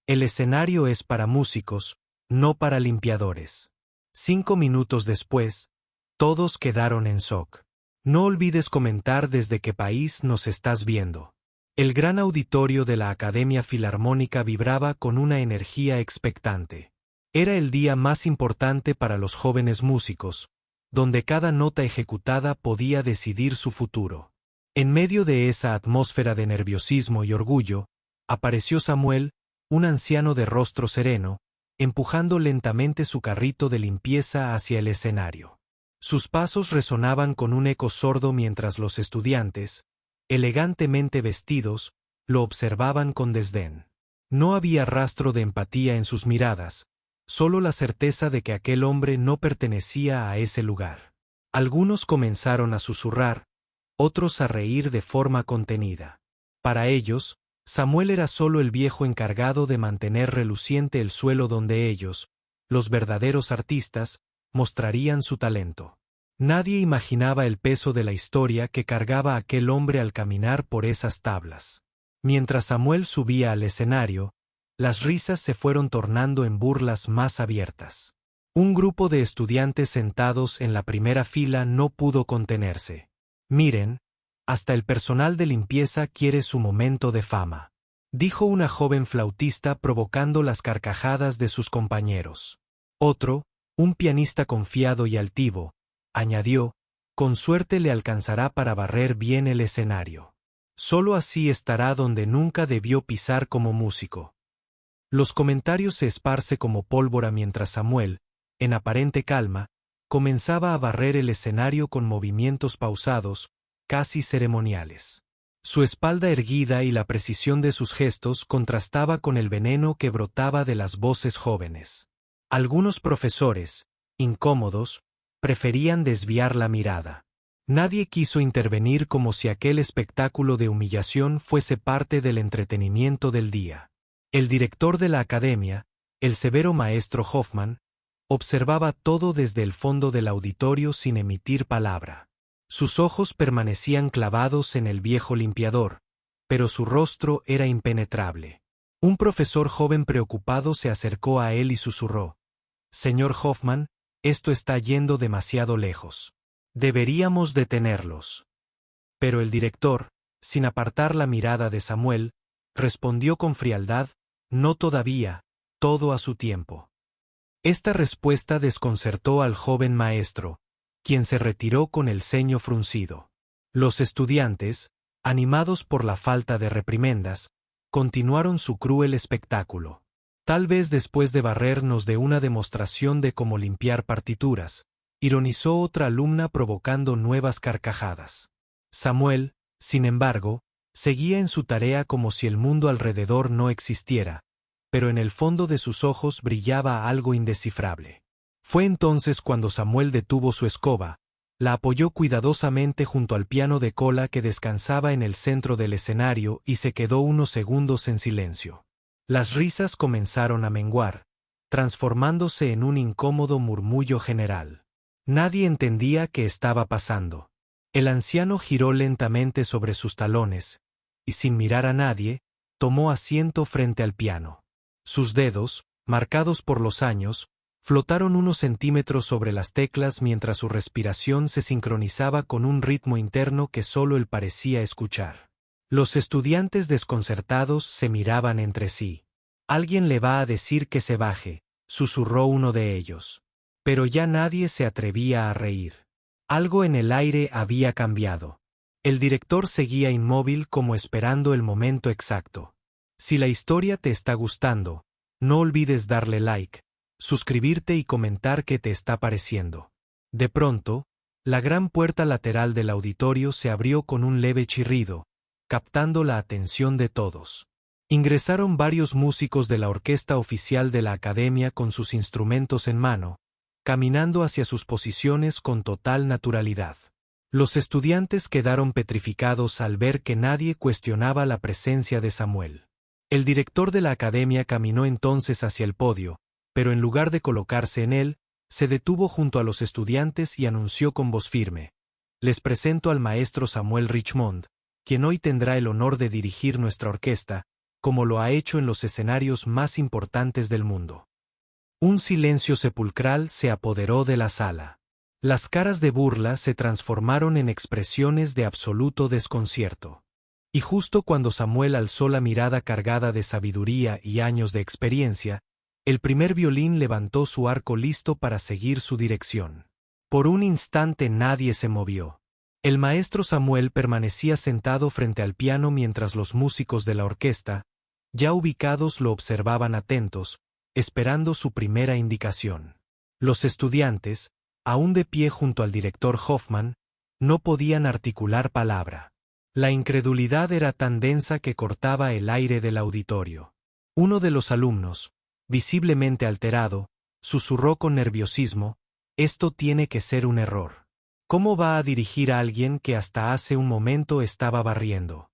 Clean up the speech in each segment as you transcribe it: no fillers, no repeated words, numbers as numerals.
El escenario es para músicos, no para limpiadores. 5 minutos después, todos quedaron en shock. No olvides comentar desde qué país nos estás viendo. El gran auditorio de la Academia Filarmónica vibraba con una energía expectante. Era el día más importante para los jóvenes músicos, donde cada nota ejecutada podía decidir su futuro. En medio de esa atmósfera de nerviosismo y orgullo, apareció Samuel, un anciano de rostro sereno, empujando lentamente su carrito de limpieza hacia el escenario. Sus pasos resonaban con un eco sordo mientras los estudiantes, elegantemente vestidos, lo observaban con desdén. No había rastro de empatía en sus miradas, solo la certeza de que aquel hombre no pertenecía a ese lugar. Algunos comenzaron a susurrar, otros a reír de forma contenida. Para ellos, Samuel era solo el viejo encargado de mantener reluciente el suelo donde ellos, los verdaderos artistas, mostrarían su talento. Nadie imaginaba el peso de la historia que cargaba aquel hombre al caminar por esas tablas. Mientras Samuel subía al escenario, las risas se fueron tornando en burlas más abiertas. Un grupo de estudiantes sentados en la primera fila no pudo contenerse. «Miren, hasta el personal de limpieza quiere su momento de fama», dijo una joven flautista provocando las carcajadas de sus compañeros. Otro, un pianista confiado y altivo, añadió, «Con suerte le alcanzará para barrer bien el escenario. Solo así estará donde nunca debió pisar como músico». Los comentarios se esparce como pólvora mientras Samuel, en aparente calma, comenzaba a barrer el escenario con movimientos pausados, casi ceremoniales. Su espalda erguida y la precisión de sus gestos contrastaba con el veneno que brotaba de las voces jóvenes. Algunos profesores, incómodos, preferían desviar la mirada. Nadie quiso intervenir como si aquel espectáculo de humillación fuese parte del entretenimiento del día. El director de la academia, el severo maestro Hoffman, observaba todo desde el fondo del auditorio sin emitir palabra. Sus ojos permanecían clavados en el viejo limpiador, pero su rostro era impenetrable. Un profesor joven preocupado se acercó a él y susurró, «Señor Hoffman, esto está yendo demasiado lejos. Deberíamos detenerlos». Pero el director, sin apartar la mirada de Samuel, respondió con frialdad, «No todavía, todo a su tiempo». Esta respuesta desconcertó al joven maestro, quien se retiró con el ceño fruncido. Los estudiantes, animados por la falta de reprimendas, continuaron su cruel espectáculo. Tal vez después de barrernos de una demostración de cómo limpiar partituras, ironizó otra alumna provocando nuevas carcajadas. Samuel, sin embargo, seguía en su tarea como si el mundo alrededor no existiera, pero en el fondo de sus ojos brillaba algo indescifrable. Fue entonces cuando Samuel detuvo su escoba, la apoyó cuidadosamente junto al piano de cola que descansaba en el centro del escenario y se quedó unos segundos en silencio. Las risas comenzaron a menguar, transformándose en un incómodo murmullo general. Nadie entendía qué estaba pasando. El anciano giró lentamente sobre sus talones, y sin mirar a nadie, tomó asiento frente al piano. Sus dedos, marcados por los años, flotaron unos centímetros sobre las teclas mientras su respiración se sincronizaba con un ritmo interno que solo él parecía escuchar. Los estudiantes desconcertados se miraban entre sí. «Alguien le va a decir que se baje», susurró uno de ellos. Pero ya nadie se atrevía a reír. Algo en el aire había cambiado. El director seguía inmóvil como esperando el momento exacto. Si la historia te está gustando, no olvides darle like, suscribirte y comentar qué te está pareciendo. De pronto, la gran puerta lateral del auditorio se abrió con un leve chirrido, captando la atención de todos. Ingresaron varios músicos de la orquesta oficial de la academia con sus instrumentos en mano, caminando hacia sus posiciones con total naturalidad. Los estudiantes quedaron petrificados al ver que nadie cuestionaba la presencia de Samuel. El director de la academia caminó entonces hacia el podio, pero en lugar de colocarse en él, se detuvo junto a los estudiantes y anunció con voz firme, «Les presento al maestro Samuel Richmond, quien hoy tendrá el honor de dirigir nuestra orquesta, como lo ha hecho en los escenarios más importantes del mundo. Un silencio sepulcral se apoderó de la sala. Las caras de burla se transformaron en expresiones de absoluto desconcierto. Y justo cuando Samuel alzó la mirada cargada de sabiduría y años de experiencia, el primer violín levantó su arco listo para seguir su dirección. Por un instante nadie se movió. El maestro Samuel permanecía sentado frente al piano mientras los músicos de la orquesta, ya ubicados, lo observaban atentos, esperando su primera indicación. Los estudiantes, aún de pie junto al director Hoffman, no podían articular palabra. La incredulidad era tan densa que cortaba el aire del auditorio. Uno de los alumnos, visiblemente alterado, susurró con nerviosismo: «Esto tiene que ser un error. ¿Cómo va a dirigir a alguien que hasta hace un momento estaba barriendo?».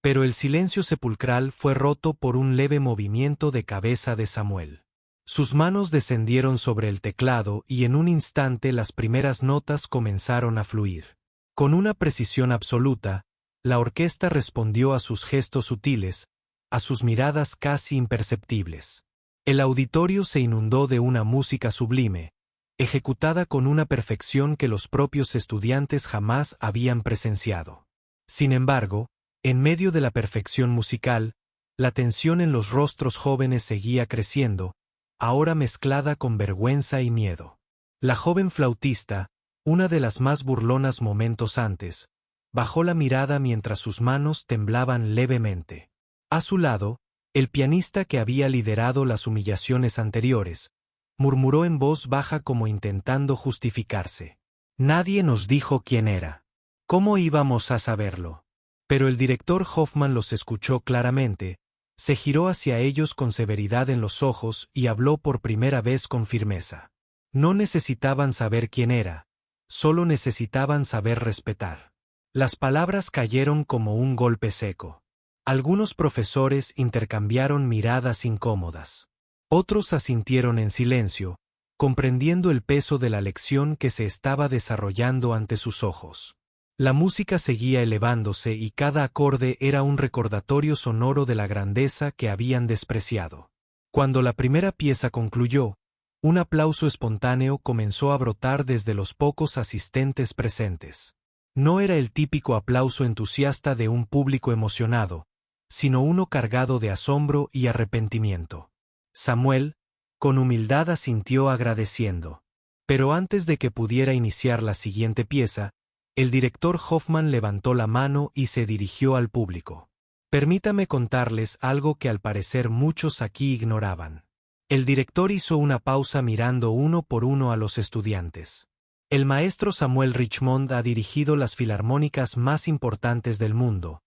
Pero el silencio sepulcral fue roto por un leve movimiento de cabeza de Samuel. Sus manos descendieron sobre el teclado y en un instante las primeras notas comenzaron a fluir. Con una precisión absoluta, la orquesta respondió a sus gestos sutiles, a sus miradas casi imperceptibles. El auditorio se inundó de una música sublime, ejecutada con una perfección que los propios estudiantes jamás habían presenciado. Sin embargo, en medio de la perfección musical, la tensión en los rostros jóvenes seguía creciendo, ahora mezclada con vergüenza y miedo. La joven flautista, una de las más burlonas momentos antes, bajó la mirada mientras sus manos temblaban levemente. A su lado, el pianista que había liderado las humillaciones anteriores, murmuró en voz baja como intentando justificarse: «Nadie nos dijo quién era. ¿Cómo íbamos a saberlo?». Pero el director Hoffman los escuchó claramente, se giró hacia ellos con severidad en los ojos y habló por primera vez con firmeza. No necesitaban saber quién era, solo necesitaban saber respetar. Las palabras cayeron como un golpe seco. Algunos profesores intercambiaron miradas incómodas. Otros asintieron en silencio, comprendiendo el peso de la lección que se estaba desarrollando ante sus ojos. La música seguía elevándose y cada acorde era un recordatorio sonoro de la grandeza que habían despreciado. Cuando la primera pieza concluyó, un aplauso espontáneo comenzó a brotar desde los pocos asistentes presentes. No era el típico aplauso entusiasta de un público emocionado, sino uno cargado de asombro y arrepentimiento. Samuel, con humildad, asintió agradeciendo. Pero antes de que pudiera iniciar la siguiente pieza, el director Hoffman levantó la mano y se dirigió al público. «Permítame contarles algo que al parecer muchos aquí ignoraban». El director hizo una pausa mirando uno por uno a los estudiantes. «El maestro Samuel Richmond ha dirigido las filarmónicas más importantes del mundo: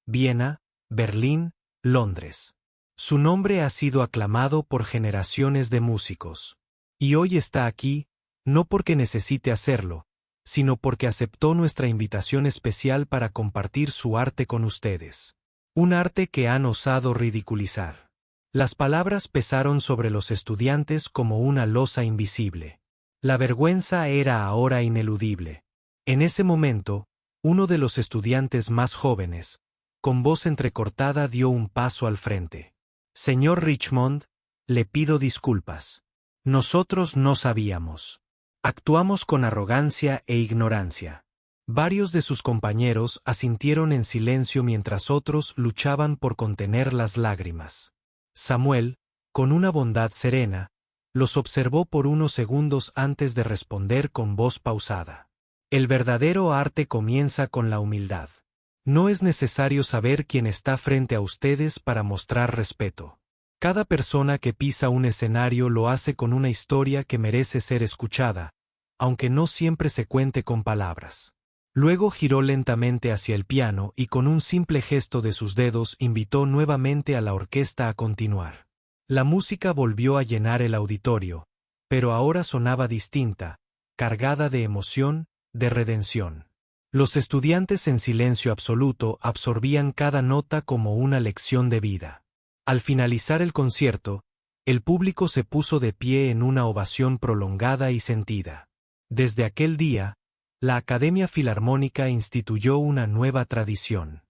Viena, Berlín, Londres. Su nombre ha sido aclamado por generaciones de músicos. Y hoy está aquí, no porque necesite hacerlo, sino porque aceptó nuestra invitación especial para compartir su arte con ustedes. Un arte que han osado ridiculizar». Las palabras pesaron sobre los estudiantes como una losa invisible. La vergüenza era ahora ineludible. En ese momento, uno de los estudiantes más jóvenes, con voz entrecortada, dio un paso al frente. «Señor Richmond, le pido disculpas. Nosotros no sabíamos. Actuamos con arrogancia e ignorancia». Varios de sus compañeros asintieron en silencio mientras otros luchaban por contener las lágrimas. Samuel, con una bondad serena, los observó por unos segundos antes de responder con voz pausada: «El verdadero arte comienza con la humildad. No es necesario saber quién está frente a ustedes para mostrar respeto. Cada persona que pisa un escenario lo hace con una historia que merece ser escuchada, aunque no siempre se cuente con palabras». Luego giró lentamente hacia el piano y con un simple gesto de sus dedos invitó nuevamente a la orquesta a continuar. La música volvió a llenar el auditorio, pero ahora sonaba distinta, cargada de emoción, de redención. Los estudiantes en silencio absoluto absorbían cada nota como una lección de vida. Al finalizar el concierto, el público se puso de pie en una ovación prolongada y sentida. Desde aquel día, la Academia Filarmónica instituyó una nueva tradición.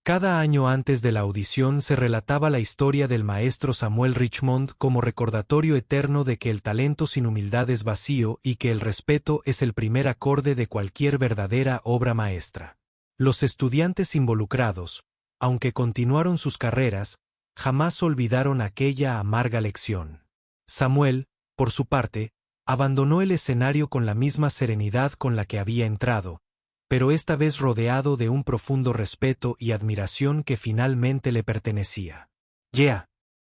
Cada año antes de la audición se relataba la historia del maestro Samuel Richmond como recordatorio eterno de que el talento sin humildad es vacío y que el respeto es el primer acorde de cualquier verdadera obra maestra. Los estudiantes involucrados, aunque continuaron sus carreras, jamás olvidaron aquella amarga lección. Samuel, por su parte, abandonó el escenario con la misma serenidad con la que había entrado, pero esta vez rodeado de un profundo respeto y admiración que finalmente le pertenecía. Yeah.